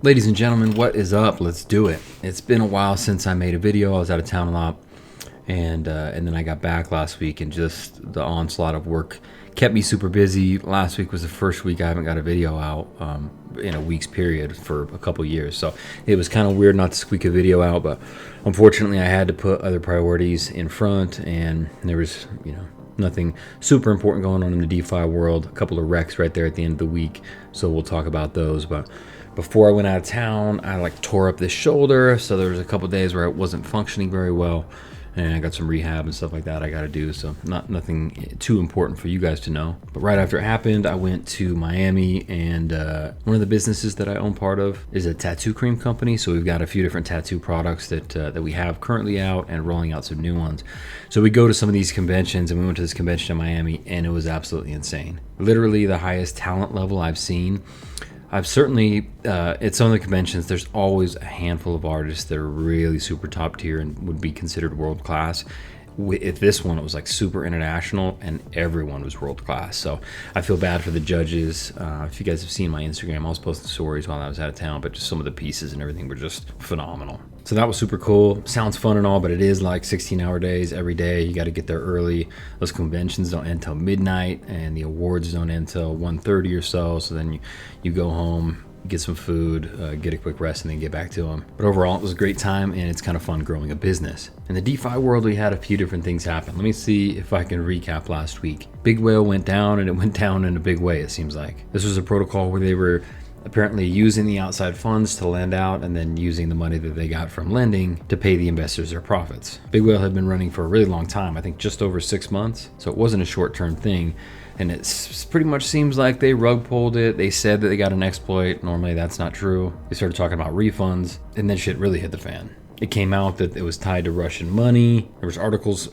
Ladies and gentlemen, what is up? Let's do it. It's been a while since I made a video. I was out of town a lot, and then I got back last week, and just the onslaught of work kept me super busy. Last week was the first week I haven't got a video out in a week's period for a couple years, so it was kind of weird not to squeak a video out, but unfortunately I had to put other priorities in front, and there was, nothing super important going on in the DeFi world. A couple of wrecks right there at the end of the week, so we'll talk about those. But before I went out of town, I tore up this shoulder, so there was a couple of days where it wasn't functioning very well, and I got some rehab and stuff like that I got to do, so nothing too important for you guys to know. But right after it happened, I went to Miami, and one of the businesses that I own part of is a tattoo cream company, so we've got a few different tattoo products that we have currently out and rolling out some new ones. So we go to some of these conventions, and we went to this convention in Miami, and it was absolutely insane. Literally the highest talent level I've seen. I've certainly, at some of the conventions, there's always a handful of artists that are really super top tier and would be considered world class. At this one, it was super international, and everyone was world class. So I feel bad for the judges. If you guys have seen my Instagram, I was posting stories while I was out of town, but just some of the pieces and everything were just phenomenal. So that was super cool. Sounds fun and all, but it is 16-hour days every day. You got to get there early. Those conventions don't end till midnight, and the awards don't end till 1:30 or so. So then you go home, get some food, get a quick rest, and then get back to them. But overall, it was a great time, and it's kind of fun growing a business. In the DeFi world, we had a few different things happen. Let me see if I can recap last week. Big Whale went down, and it went down in a big way, it seems like. This was a protocol where they were apparently using the outside funds to lend out, and then using the money that they got from lending to pay the investors their profits. Big Whale had been running for a really long time, I think just over 6 months, so it wasn't a short-term thing. And it pretty much seems like they rug pulled it. They said that they got an exploit. Normally that's not true. They started talking about refunds, and then shit really hit the fan. It came out that it was tied to Russian money. There was articles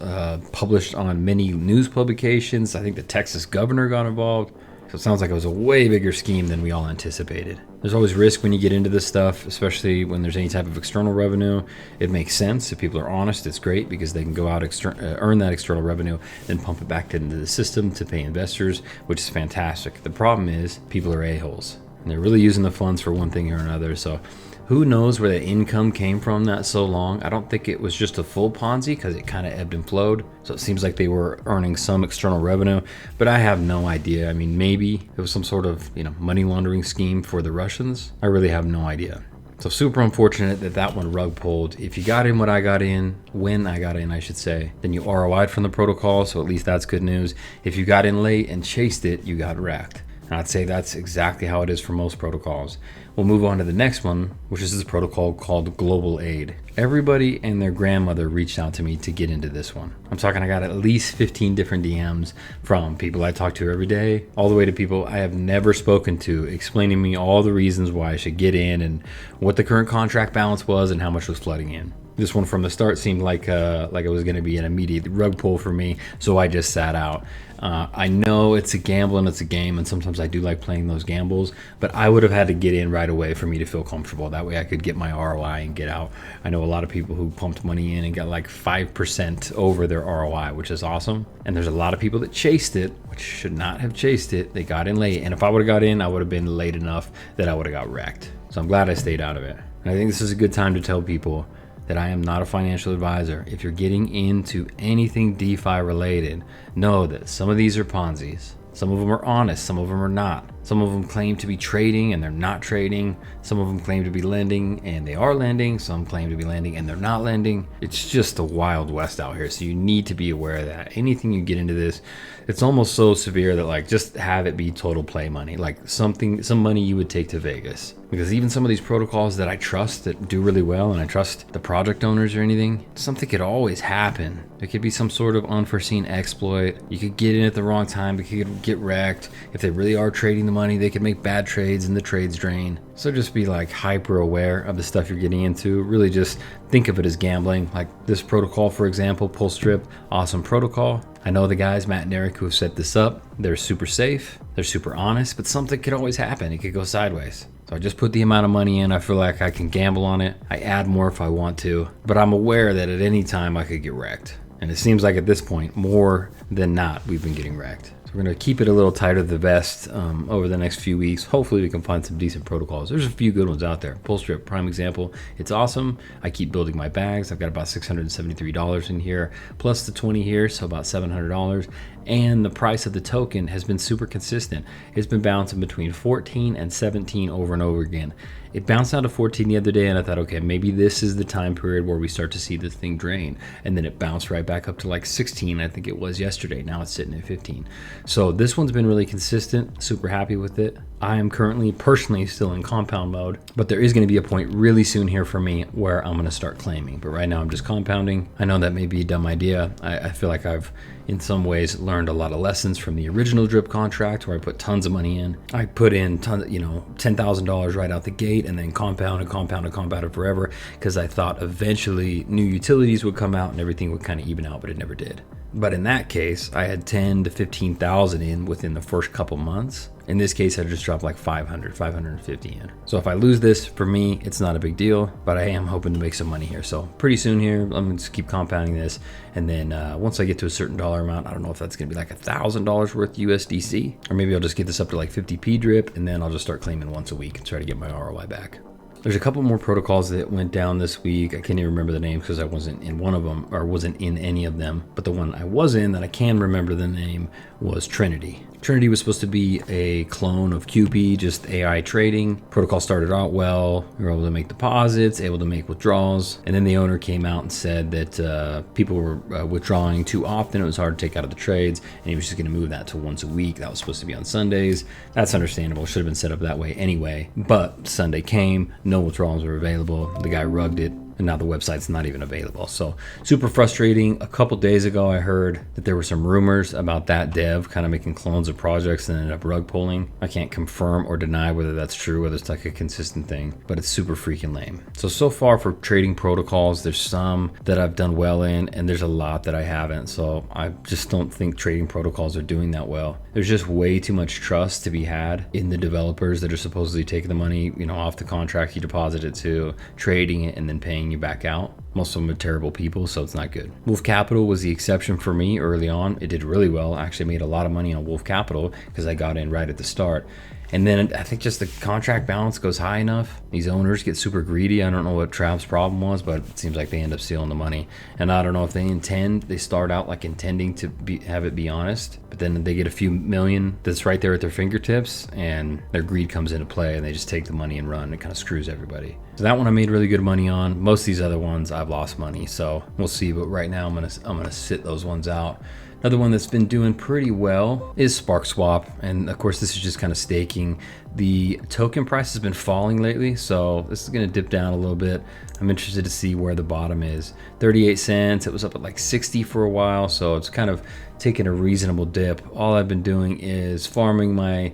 published on many news publications. I think the Texas governor got involved. So it sounds like it was a way bigger scheme than we all anticipated. There's always risk when you get into this stuff, especially when there's any type of external revenue. It makes sense. If people are honest, it's great because they can go out, earn that external revenue, then pump it back into the system to pay investors, which is fantastic. The problem is people are a-holes, and they're really using the funds for one thing or another. So who knows where the income came from that so long? I don't think it was just a full Ponzi, because it kind of ebbed and flowed. So it seems like they were earning some external revenue, but I have no idea. I mean, maybe it was some sort of money laundering scheme for the Russians. I really have no idea. So super unfortunate that one rug pulled. If you got in when I got in, I should say, then you ROI'd from the protocol, so at least that's good news. If you got in late and chased it, you got wrecked. And I'd say that's exactly how it is for most protocols. We'll move on to the next one, which is this protocol called Global Aid. Everybody and their grandmother reached out to me to get into this one. I'm talking, I got at least 15 different DMs from people I talk to every day, all the way to people I have never spoken to, explaining me all the reasons why I should get in and what the current contract balance was and how much was flooding in. This one from the start seemed like it was going to be an immediate rug pull for me, so I just sat out. I know it's a gamble and it's a game, and sometimes I do like playing those gambles, but I would have had to get in right away for me to feel comfortable. That way I could get my ROI and get out. I know a lot of people who pumped money in and got 5% over their ROI, which is awesome. And there's a lot of people that chased it, which should not have chased it. They got in late, and if I would have got in, I would have been late enough that I would have got wrecked. So I'm glad I stayed out of it. And I think this is a good time to tell people that I am not a financial advisor. If you're getting into anything DeFi related, know that some of these are Ponzi's. Some of them are honest, some of them are not. Some of them claim to be trading and they're not trading. Some of them claim to be lending and they are lending. Some claim to be lending and they're not lending. It's just the Wild West out here, so you need to be aware of that. Anything you get into this, it's almost so severe that just have it be total play money, some money you would take to Vegas. Because even some of these protocols that I trust that do really well, and I trust the project owners or anything, something could always happen. There could be some sort of unforeseen exploit. You could get in at the wrong time, but you could get wrecked. If they really are trading the money, they could make bad trades and the trades drain. So just be hyper aware of the stuff you're getting into. Really just think of it as gambling. Like this protocol, for example, Pull Strip, awesome protocol. I know the guys, Matt and Eric, who have set this up. They're super safe, they're super honest, but something could always happen. It could go sideways. So I just put the amount of money in. I feel like I can gamble on it. I add more if I want to, but I'm aware that at any time I could get wrecked. And it seems like at this point, more than not, we've been getting wrecked. So we're going to keep it a little tighter to the vest over the next few weeks. Hopefully we can find some decent protocols. There's a few good ones out there. Pull strip, prime example. It's awesome. I keep building my bags. I've got about $673 in here, plus the 20 here, so about $700. And the price of the token has been super consistent. It's been bouncing between 14 and 17 over and over again. It bounced down to 14 the other day, and I thought, okay, maybe this is the time period where we start to see this thing drain. And then it bounced right back up to like 16, I think it was yesterday. Now it's sitting at 15. So this one's been really consistent, super happy with it. I am currently personally still in compound mode, but there is going to be a point really soon here for me where I'm going to start claiming. But right now I'm just compounding. I know that may be a dumb idea. I feel like I've in some ways learned a lot of lessons from the original drip contract where I put tons of money in. I put in tons, $10,000 right out the gate and then compounded forever because I thought eventually new utilities would come out and everything would kind of even out, but it never did. But in that case, I had 10 to 15,000 in within the first couple months. In this case, I just dropped like 550 in. So if I lose this, for me, it's not a big deal, but I am hoping to make some money here. So pretty soon here, I'm gonna just keep compounding this. And then once I get to a certain dollar amount, I don't know if that's gonna be like $1,000 worth USDC, or maybe I'll just get this up to like 50p drip, and then I'll just start claiming once a week and try to get my ROI back. There's a couple more protocols that went down this week. I can't even remember the names because I wasn't in one of them or wasn't in any of them. But the one I was in that I can remember the name was Trinity. Trinity was supposed to be a clone of QP, just AI trading. Protocol started out well. We were able to make deposits, able to make withdrawals. And then the owner came out and said that people were withdrawing too often. It was hard to take out of the trades. And he was just going to move that to once a week. That was supposed to be on Sundays. That's understandable. Should have been set up that way anyway. But Sunday came. No withdrawals were available. The guy rugged it. And now the website's not even available. So super frustrating. A couple days ago, I heard that there were some rumors about that dev kind of making clones of projects and ended up rug pulling. I can't confirm or deny whether that's true, whether it's like a consistent thing, but it's super freaking lame. So far for trading protocols, there's some that I've done well in, and there's a lot that I haven't. So I just don't think trading protocols are doing that well. There's just way too much trust to be had in the developers that are supposedly taking the money, off the contract you deposit it to, trading it, and then paying you back out. Most of them are terrible people, so it's not good. Wolf Capital was the exception for me early on. It did really well. I actually made a lot of money on Wolf Capital because I got in right at the start. And then I think just the contract balance goes high enough. These owners get super greedy. I don't know what Trav's problem was, but it seems like they end up stealing the money. And I don't know if they start out like intending to have it be honest, but then they get a few million that's right there at their fingertips and their greed comes into play and they just take the money and run. It kind of screws everybody. So that one I made really good money on. Most of these other ones I've lost money, so we'll see. But right now I'm gonna sit those ones out. Another one that's been doing pretty well is SparkSwap. And of course, this is just kind of staking. The token price has been falling lately, so this is gonna dip down a little bit. I'm interested to see where the bottom is. 38 cents, it was up at like 60 for a while, so it's kind of taking a reasonable dip. All I've been doing is farming my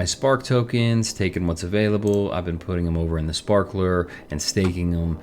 Spark tokens, taking what's available. I've been putting them over in the Sparkler and staking them.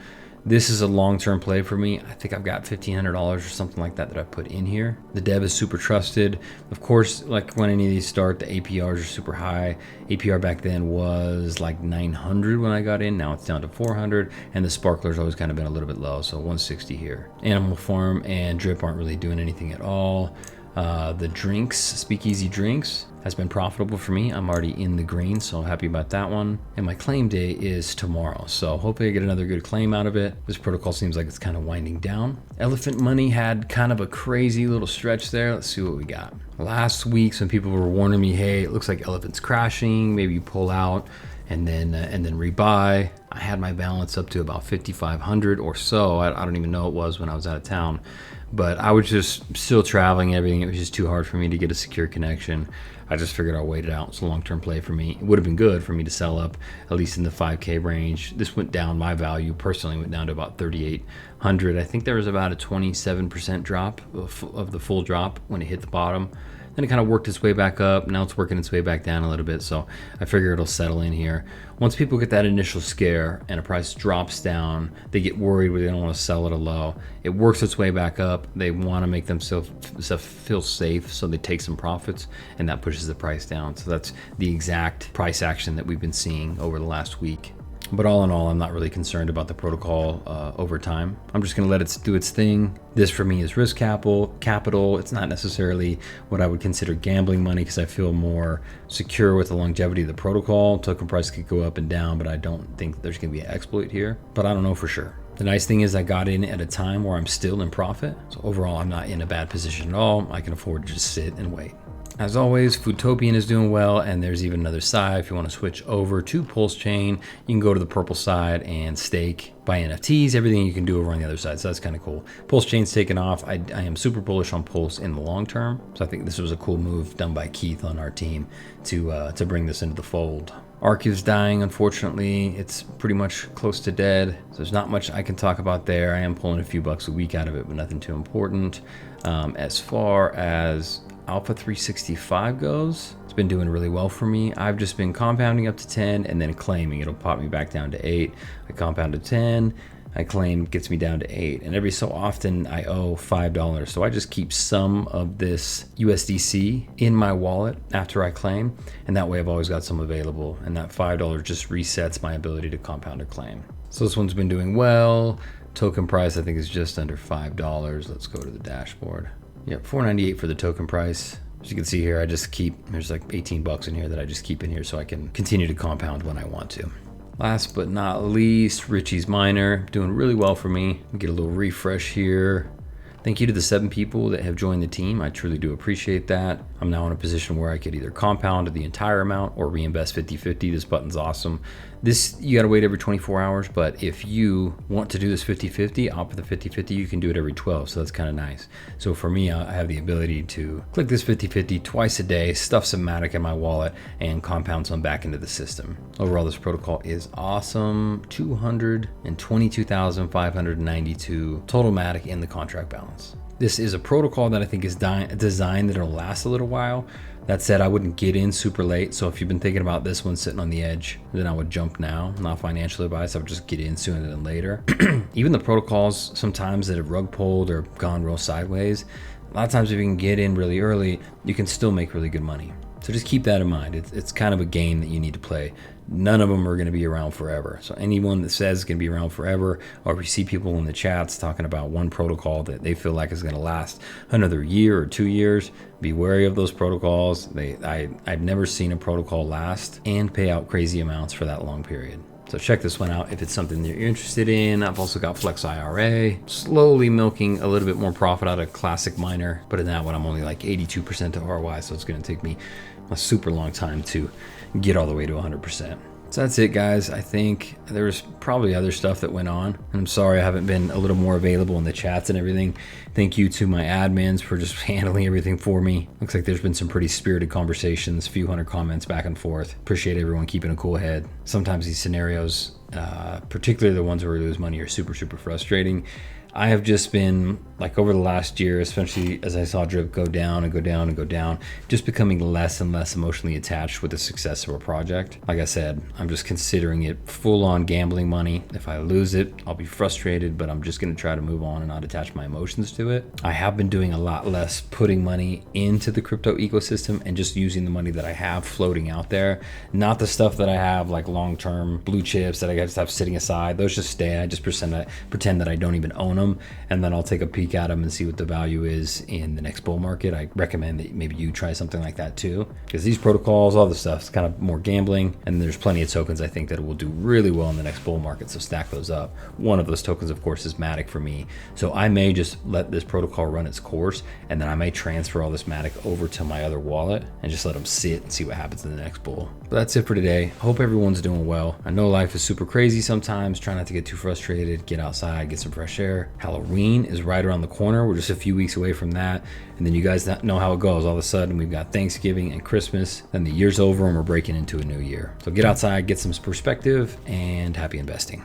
This is a long-term play for me. I think I've got $1,500 or something like that I've put in here. The dev is super trusted. Of course, like when any of these start, the APRs are super high. APR back then was like 900 when I got in. Now it's down to 400, and the Sparkler's always kind of been a little bit low, so 160 here. Animal Farm and Drip aren't really doing anything at all. The drinks, Speakeasy Drinks, has been profitable for me. I'm already in the green, so happy about that one. And my claim day is tomorrow, so hopefully I get another good claim out of it. This protocol seems like it's kind of winding down. Elephant.money had kind of a crazy little stretch there. Let's see what we got. Last week, some people were warning me, hey, it looks like Elephant's crashing. Maybe you pull out and then rebuy. I had my balance up to about 5,500 or so. I don't even know it was when I was out of town, but I was just still traveling and everything. It was just too hard for me to get a secure connection. I just figured I'll wait it out. It's a long-term play for me. It would have been good for me to sell up at least in the 5K range. This went down, my value personally went down to about 3,800. I think there was about a 27% drop of the full drop when it hit the bottom. Then it kind of worked its way back up. Now it's working its way back down a little bit. So I figure it'll settle in here. Once people get that initial scare and a price drops down, they get worried where they don't want to sell at a low. It works its way back up. They want to make themselves feel safe, so they take some profits, and that pushes the price down. So that's the exact price action that we've been seeing over the last week. But all in all, I'm not really concerned about the protocol over time. I'm just gonna let it do its thing. This for me is risk capital. It's not necessarily what I would consider gambling money because I feel more secure with the longevity of the protocol. Token price could go up and down, but I don't think there's gonna be an exploit here, but I don't know for sure. The nice thing is I got in at a time where I'm still in profit. So overall, I'm not in a bad position at all. I can afford to just sit and wait. As always, Foodtopian is doing well, and there's even another side. If you want to switch over to Pulse Chain, you can go to the purple side and stake, buy NFTs, everything you can do over on the other side. So that's kind of cool. Pulse Chain's taken off. I am super bullish on Pulse in the long term. So I think this was a cool move done by Keith on our team to bring this into the fold. ARK is dying, unfortunately. It's pretty much close to dead. So there's not much I can talk about there. I am pulling a few bucks a week out of it, but nothing too important. As far as Alpha 365 goes, it's been doing really well for me. I've just been compounding up to 10 and then claiming. It'll pop me back down to 8. I compound to 10, I claim, gets me down to 8. And every so often I owe $5. So I just keep some of this USDC in my wallet after I claim. And that way I've always got some available. And that $5 just resets my ability to compound or claim. So this one's been doing well. Token price I think is just under $5. Let's go to the dashboard. Yep, $4.98 for the token price. As you can see here, I just keep, there's like 18 bucks in here that I just keep in here so I can continue to compound when I want to. Last but not least, Richies Miner, doing really well for me. Get a little refresh here. Thank you to the 7 people that have joined the team. I truly do appreciate that. I'm now in a position where I could either compound the entire amount or reinvest 50-50. This button's awesome. This, you gotta wait every 24 hours, but if you want to do this 50-50, opt for the 50-50, you can do it every 12, so that's kind of nice. So for me, I have the ability to click this 50-50 twice a day, stuff some Matic in my wallet, and compound some back into the system. Overall, this protocol is awesome. 222,592 total Matic in the contract balance. This is a protocol that I think is designed that it'll last a little while. That said, I wouldn't get in super late. So if you've been thinking about this one sitting on the edge, then I would jump now. Not financial advice. I would just get in sooner than later. Even the protocols sometimes that have rug pulled or gone real sideways, a lot of times if you can get in really early, you can still make really good money. So just keep that in mind. It's kind of a game that you need to play. None of them are going to be around forever. So anyone that says it's going to be around forever, or if you see people in the chats talking about one protocol that they feel like is going to last another year or 2 years, be wary of those protocols. I've never seen a protocol last and pay out crazy amounts for that long period. So check this one out if it's something that you're interested in. I've also got Flex IRA, slowly milking a little bit more profit out of Classic Miner, but in that one I'm only like 82% of ROI, so it's going to take me a super long time to get all the way to 100%. So that's it, guys. I think there's probably other stuff that went on, and I'm sorry I haven't been a little more available in the chats and everything. Thank you to my admins for just handling everything for me. Looks like there's been some pretty spirited conversations, a few hundred comments back and forth. Appreciate everyone keeping a cool head. Sometimes these scenarios, particularly the ones where we lose money, are super frustrating. I have just been, like, over the last year, especially as I saw Drip go down and go down and go down, just becoming less and less emotionally attached with the success of a project. Like I said, I'm just considering it full-on gambling money. If I lose it, I'll be frustrated, but I'm just gonna try to move on and not attach my emotions to it. I have been doing a lot less putting money into the crypto ecosystem and just using the money that I have floating out there. Not the stuff that I have, like long-term blue chips that I just have sitting aside. Those just stay. I just pretend that I don't even own them. And then I'll take a peek at them and see what the value is in the next bull market. I recommend that maybe you try something like that too, because these protocols, all this stuff, is kind of more gambling, and there's plenty of tokens I think that will do really well in the next bull market, so stack those up. One of those tokens, of course, is Matic for me, so I may just let this protocol run its course, and then I may transfer all this Matic over to my other wallet and just let them sit and see what happens in the next bull. But that's it for today. Hope everyone's doing well. I know life is super crazy sometimes. Try not to get too frustrated. Get outside, get some fresh air. Halloween is right around the corner. We're just a few weeks away from that. And then you guys know how it goes. All of a sudden, we've got Thanksgiving and Christmas. Then the year's over and we're breaking into a new year. So get outside, get some perspective, and happy investing.